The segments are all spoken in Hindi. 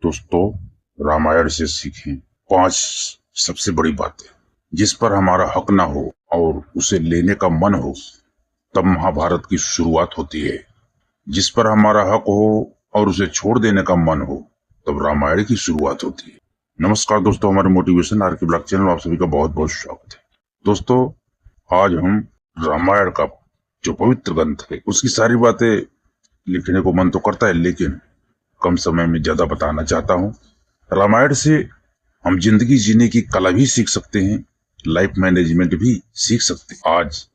दोस्तों, रामायण से सीखें 5 सबसे बड़ी बातें। जिस पर हमारा हक ना हो और उसे लेने का मन हो, तब महाभारत की शुरुआत होती है। जिस पर हमारा हक हो और उसे छोड़ देने का मन हो, तब रामायण की शुरुआत होती है। नमस्कार दोस्तों, हमारे मोटिवेशन आर के ब्लॉग चैनल में आप सभी का बहुत बहुत स्वागत है। दोस्तों, आज हम रामायण का जो पवित्र ग्रंथ है उसकी सारी बातें लिखने को मन तो करता है, लेकिन कम समय में ज्यादा बताना चाहता हूँ। रामायण से हम जिंदगी जीने की कला भी सीख सकते हैं, लाइफ मैनेजमेंट भी सीख सकते हैं। आज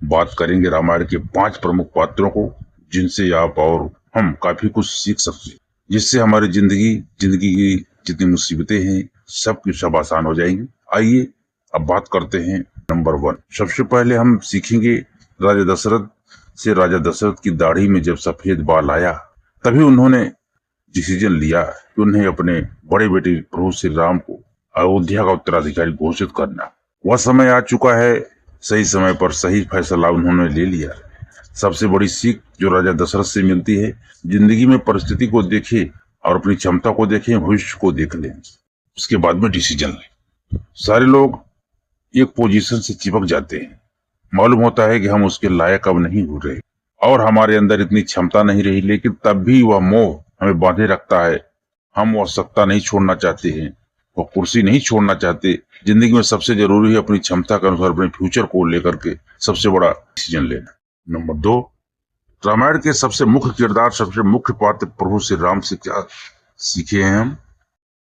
बात करेंगे रामायण के 5 प्रमुख पात्रों को, जिनसे आप और हम काफी कुछ सीख सकते हैं, जिससे हमारी जिंदगी की जितनी मुसीबतें हैं सब की सब आसान हो जाएंगी। आइए अब बात करते हैं। नंबर 1, सबसे पहले हम सीखेंगे राजा दशरथ से। राजा दशरथ की दाढ़ी में जब सफेद बाल आया, तभी उन्होंने डिसीजन लिया कि उन्हें अपने बड़े बेटे प्रभु श्री राम को अयोध्या का उत्तराधिकारी घोषित करना। वह समय आ चुका है, सही समय पर सही फैसला उन्होंने ले लिया। सबसे बड़ी सीख जो राजा दशरथ से मिलती है, जिंदगी में परिस्थिति को देखें और अपनी क्षमता को देखें, भविष्य को देख लें, उसके बाद में डिसीजन लें। सारे लोग एक पोजीशन से चिपक जाते हैं, मालूम होता है कि हम उसके लायक अब नहीं हो रहे और हमारे अंदर इतनी क्षमता नहीं रही, लेकिन तब भी वह मोह हमें बांधे रखता है। हम वह सत्ता नहीं छोड़ना चाहते हैं, वह कुर्सी नहीं छोड़ना चाहते। जिंदगी में सबसे जरूरी है अपनी क्षमता के अनुसार अपने फ्यूचर को लेकर के सबसे बड़ा डिसीजन लेना। नंबर 2, रामायण के सबसे मुख्य किरदार, सबसे मुख्य पात्र प्रभु श्री राम से क्या सीखे हैं हम?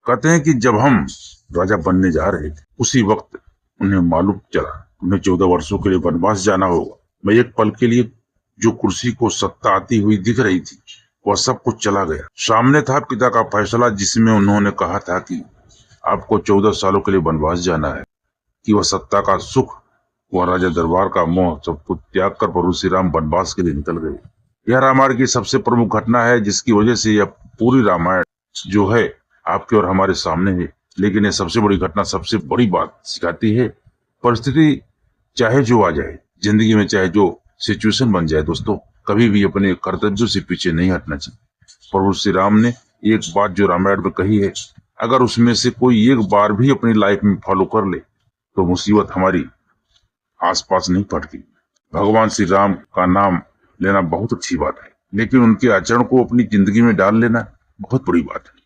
कहते हैं कि जब हम राजा बनने जा रहे थे, उसी वक्त उन्हें मालूम चला उन्हें 14 वर्षों के लिए वनवास जाना होगा। मैं एक पल के लिए जो कुर्सी को सत्ता आती हुई दिख रही थी, वह सब कुछ चला गया। सामने था पिता का फैसला, जिसमें उन्होंने कहा था कि आपको 14 सालों के लिए वनवास जाना है, कि वह सत्ता का सुख, वह राजा दरबार का मोह, सब कुछ त्याग कर प्रभु श्री राम वनवास के लिए निकल गए। यह रामायण की सबसे प्रमुख घटना है, जिसकी वजह से यह पूरी रामायण जो है आपके और हमारे सामने है। लेकिन यह सबसे बड़ी घटना सबसे बड़ी बात सिखाती है, परिस्थिति चाहे जो आ जाए जिंदगी में, चाहे जो सिचुएशन बन जाए, दोस्तों कभी भी अपने कर्तव्यों से पीछे नहीं हटना चाहिए। प्रभु श्री राम ने एक बात जो रामायण में कही है, अगर उसमें से कोई एक बार भी अपनी लाइफ में फॉलो कर ले तो मुसीबत हमारी आसपास नहीं पड़ती। भगवान श्री राम का नाम लेना बहुत अच्छी बात है, लेकिन उनके आचरण को अपनी जिंदगी में डाल लेना बहुत बड़ी बात है,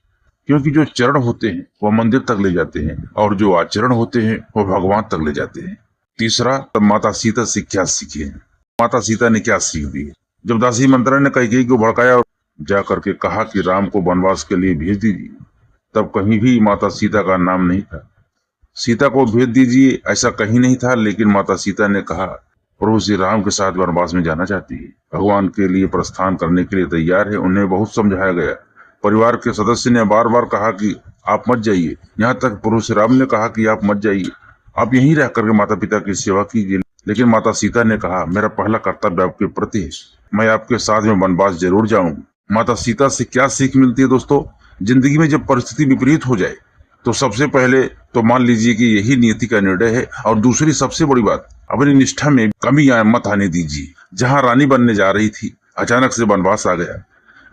क्योंकि जो चरण होते हैं वह मंदिर तक ले जाते हैं और जो आचरण होते हैं वह भगवान तक ले जाते हैं। तीसरा, माता सीता से क्या सीखे हैं? माता सीता ने क्या सीख दी है? जब दासी मंत्रा ने कैकेयी को भड़काया और जा करके कहा कि राम को वनवास के लिए भेज दीजिए, तब कहीं भी माता सीता का नाम नहीं था। सीता को भेज दीजिए ऐसा कहीं नहीं था, लेकिन माता सीता ने कहा प्रभु श्री राम के साथ वनवास में जाना चाहती है, भगवान के लिए प्रस्थान करने के लिए तैयार है। उन्हें बहुत समझाया गया, परिवार के सदस्य ने बार बार कहा कि आप मत जाइए, यहाँ तक प्रभु श्री राम ने कहा कि आप मत जाइए, आप यहीं रह करके माता पिता की सेवा कीजिए। लेकिन माता सीता ने कहा मेरा पहला कर्तव्य आपके प्रति है, मैं आपके साथ में वनवास जरूर जाऊंगी। माता सीता से क्या सीख मिलती है दोस्तों? जिंदगी में जब परिस्थिति विपरीत हो जाए तो सबसे पहले तो मान लीजिए कि यही नियति का निर्णय है, और दूसरी सबसे बड़ी बात, अपनी निष्ठा में कमी मत आने दीजिए। जहाँ रानी बनने जा रही थी, अचानक से वनवास आ गया,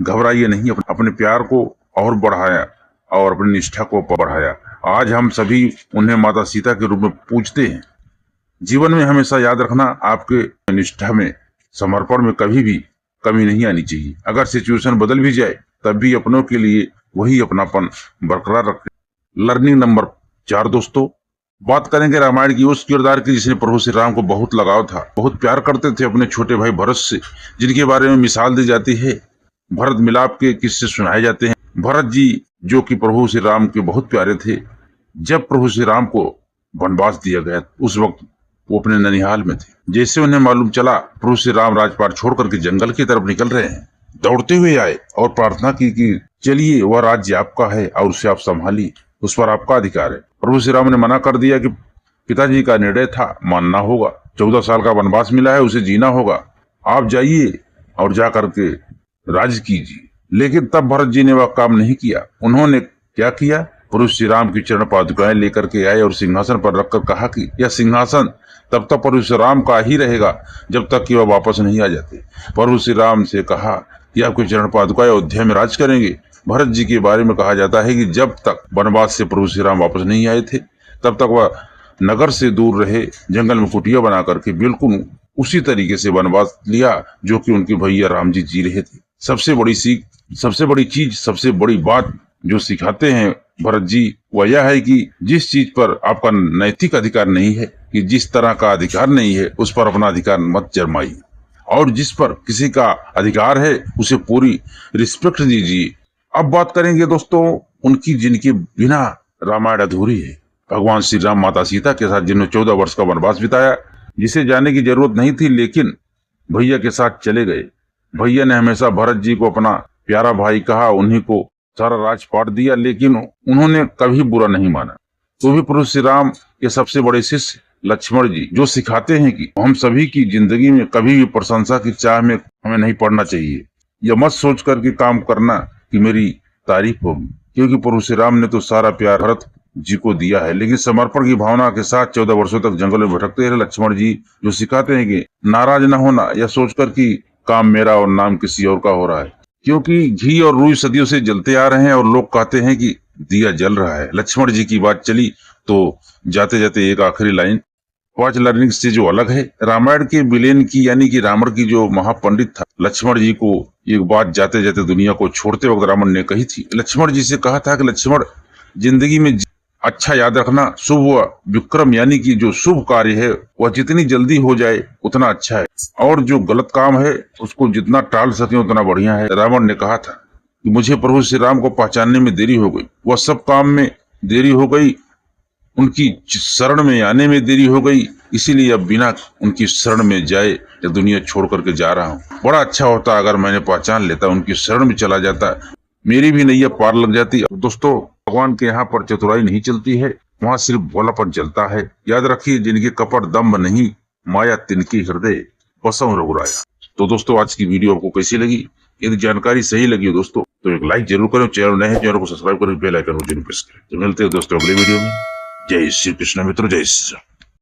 घबराइए नहीं, अपने प्यार को और बढ़ाया और अपनी निष्ठा को बढ़ाया। आज हम सभी उन्हें माता सीता के रूप में पूजते हैं। जीवन में हमेशा याद रखना, आपके निष्ठा में, समर्पण में कभी भी कमी नहीं आनी चाहिए। अगर सिचुएशन बदल भी जाए तब भी अपनों के लिए वही अपनापन बरकरार रखें। लर्निंग नंबर 4 दोस्तों, बात करेंगे रामायण की उस किरदार की जिसने प्रभु श्री राम को बहुत लगाव था, बहुत प्यार करते थे अपने छोटे भाई भरत से, जिनके बारे में मिसाल दी जाती है। भरत मिलाप के किस्से सुनाए जाते हैं। भरत जी जो कि प्रभु श्री राम के बहुत प्यारे थे, जब प्रभु श्री राम को वनवास दिया गया उस वक्त वो अपने ननिहाल में थे। जैसे उन्हें मालूम चला प्रभु श्री राम राजपाट छोड़ करके जंगल की तरफ निकल रहे हैं, दौड़ते हुए आए और प्रार्थना की कि चलिए वह राज्य आपका है और उसे आप संभालिए, उस पर आपका अधिकार है। प्रभु श्री राम ने मना कर दिया कि पिताजी का निर्णय था, मानना होगा, 14 साल का वनवास मिला है, उसे जीना होगा, आप जाइए और जा करके राज कीजिए। लेकिन तब भरत जी ने वह काम नहीं किया। उन्होंने क्या किया? प्रभु श्री राम की चरण पादुकाएं लेकर के आए और सिंहासन पर रखकर कहा कि यह सिंहासन तब तक प्रभु श्री राम का ही रहेगा जब तक कि वह वापस नहीं आ जाते। प्रभु श्री राम से कहा कि आपके चरण पादुकाएं अयोध्या में राज करेंगे, भरत जी के बारे में कहा जाता है कि जब तक वनवास से प्रभु श्री राम वापस नहीं आए थे तब तक वह नगर से दूर रहे, जंगल में कुटिया बना करके बिल्कुल उसी तरीके से वनवास लिया जो कि उनके भैया राम जी जी रहे थे। सबसे बड़ी सीख, सबसे बड़ी चीज, सबसे बड़ी बात जो सिखाते हैं भरत जी वह यह है कि जिस चीज पर आपका नैतिक अधिकार नहीं है, कि जिस तरह का अधिकार नहीं है, उस पर अपना अधिकार मत जमाइए, और जिस पर किसी का अधिकार है उसे पूरी रिस्पेक्ट दीजिए। अब बात करेंगे दोस्तों उनकी जिनके बिना रामायण अधूरी है, भगवान श्री राम माता सीता के साथ जिन्होंने 14 वर्ष का वनवास बिताया, जिसे जाने की जरूरत नहीं थी लेकिन भैया के साथ चले गए। भैया ने हमेशा भरत जी को अपना प्यारा भाई कहा, उन्हीं को सारा राजपाट दिया, लेकिन उन्होंने कभी बुरा नहीं माना। तो भी प्रभु श्री राम के सबसे बड़े शिष्य लक्ष्मण जी जो सिखाते हैं कि हम सभी की जिंदगी में कभी भी प्रशंसा की चाह में हमें नहीं पड़ना चाहिए, यह मत सोच करके काम करना कि मेरी तारीफ होगी, क्योंकि प्रभु श्री राम ने तो सारा प्यार भरत जी को दिया है। लेकिन समर्पण की भावना के साथ 14 वर्षों तक जंगल में भटकते रहे लक्ष्मण जी, जो सिखाते हैं कि नाराज न होना या सोचकर कि काम मेरा और नाम किसी और का हो रहा है, क्योंकि घी और रुई सदियों से जलते आ रहे हैं और लोग कहते हैं कि दिया जल रहा है। लक्ष्मण जी की बात चली तो जाते जाते एक आखिरी लाइन 5 लर्निंग से जो अलग है रामायण के विलेन की, यानी कि रावण की जो महापंडित था, लक्ष्मण जी को एक बात जाते जाते दुनिया को छोड़ते वक्त रावण ने कही थी। लक्ष्मण जी से कहा था कि लक्ष्मण, जिंदगी में अच्छा याद रखना, शुभ व विक्रम यानी कि जो शुभ कार्य है वह जितनी जल्दी हो जाए उतना अच्छा है, और जो गलत काम है उसको जितना टाल सके उतना बढ़िया है। रावण ने कहा था कि मुझे प्रभु श्री राम को पहचानने में देरी हो गई, वह सब काम में देरी हो गई, उनकी शरण में आने में देरी हो गई, इसीलिए अब बिना उनकी शरण में जाए या दुनिया छोड़ करके जा रहा हूँ। बड़ा अच्छा होता अगर मैंने पहचान लेता, उनकी शरण में चला जाता, मेरी भी नैया पार लग जाती। दोस्तों भगवान के यहाँ पर चतुराई नहीं चलती है, वहाँ सिर्फ भोलापन चलता है। याद रखिए, जिनके कपट दम्भ नहीं, माया तिनकी हृदय बसंग रघुराया। तो दोस्तों आज की वीडियो आपको कैसी लगी? यदि जानकारी सही लगी हो दोस्तों तो एक लाइक जरूर करें, चैनल नए हैं चैनल को सब्सक्राइब करें, बेल आइकन को जरूर प्रेस करें। तो मिलते हैं दोस्तों अगले वीडियो में। जय श्री कृष्ण मित्रों, जय श्री राम।